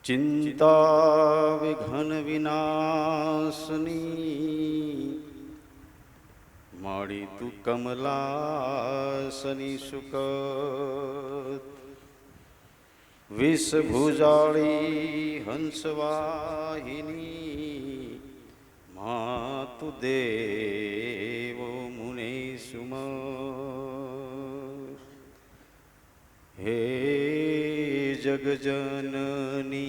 चिंता विघन विनाशनी माड़ी तू कमलासनी सुकत विषभुजाड़ी हंसवाहिनी मातु देवो मुने सुमर हे जगजननी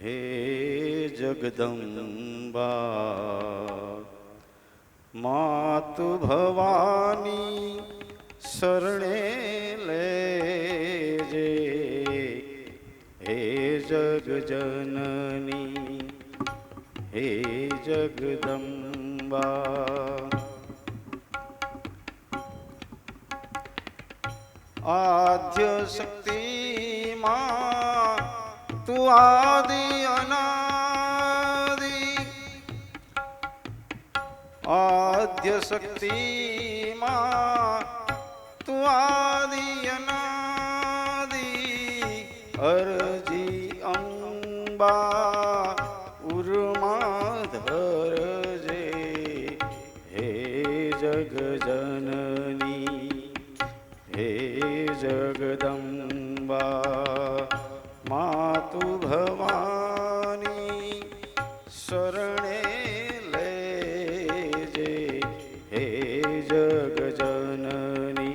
हे जगदम्बा मातु भवानी शरणे लेजे हे जगजननी हे जगदम्बा आद्य शक्ति मां तू आदि अनादि आद्य शक्ति मां तू आदि अनादि अर्जी अंबा उर्मा धरजे हे जगजननी हे जगदम्बा मातु भवानी शरणे लेजे हे जगजननी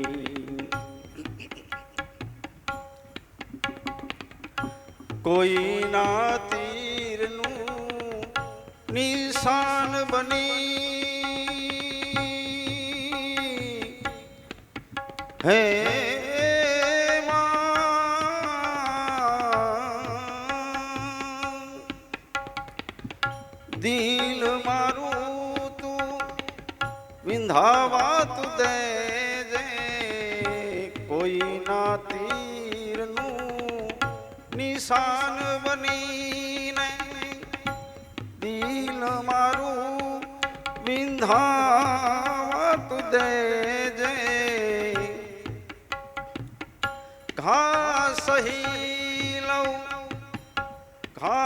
कोई ना तीरनु निशान बनी है दिल मारू तू विंधावा तू दे जे कोई ना तीर नू निशान बनी ने दिल मारू विंधावा तू दे जे घा सही लऊ घा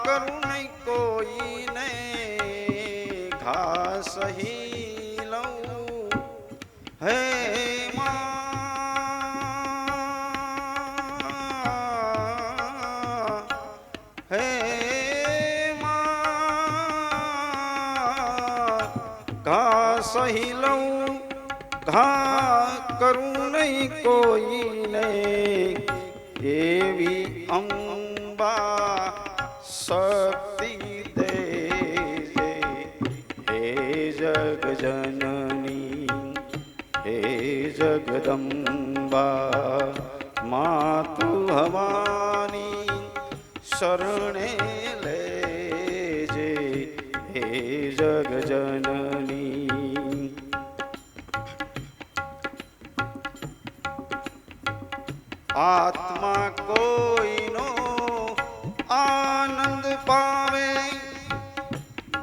करूं नहीं कोई सही लऊ हे मां हे मां घा सही लऊ घा करूं नहीं कोई नहीं एवी अंबा शक्ति जगजननी हे जगदम्बा मातु भवानी शरणे लेजे हे जगजननी आत्मा कोई नो आनंद पावे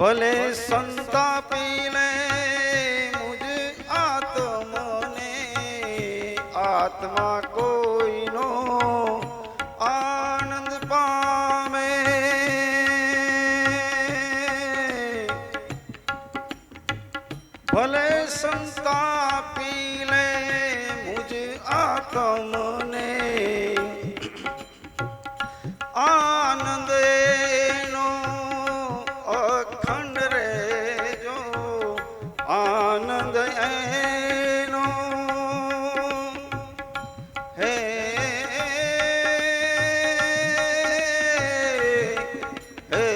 भले संतापी ले मुझ आत्मने आत्मा कोई नो आनंद पावे भले संतापी ले मुझ आत्मने आनंद आनंद ऐनो हे हे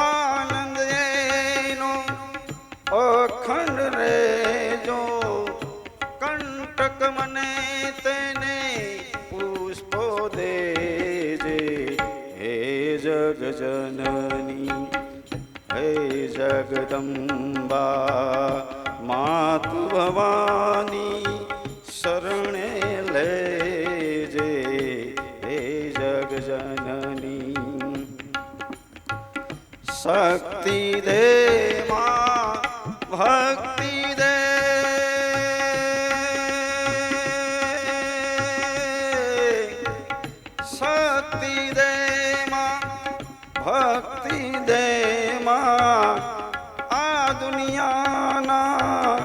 आनंद ऐनो अखंड रे जो कंटक मने तेने पुष्पो दे जगजननी हे जगदम्बा मातु भवानी शरणे लेजे हे जगजननी શક્તિ દે માં ભક્તિ દે શક્તિ દે માં ભક્તિ દે માં આ દુનિયાના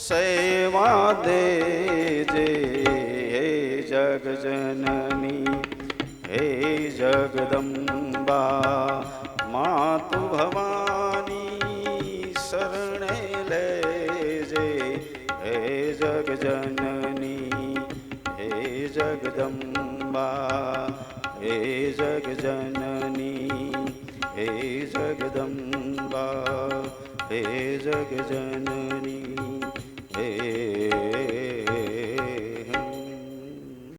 સેવા દેજે હે જગજનની હે જગદંબા માતુ ભવાની શરણે લેજે હે જગજનની હે જગદંબા હે જગજનની હે જગદંબા હે જગજનની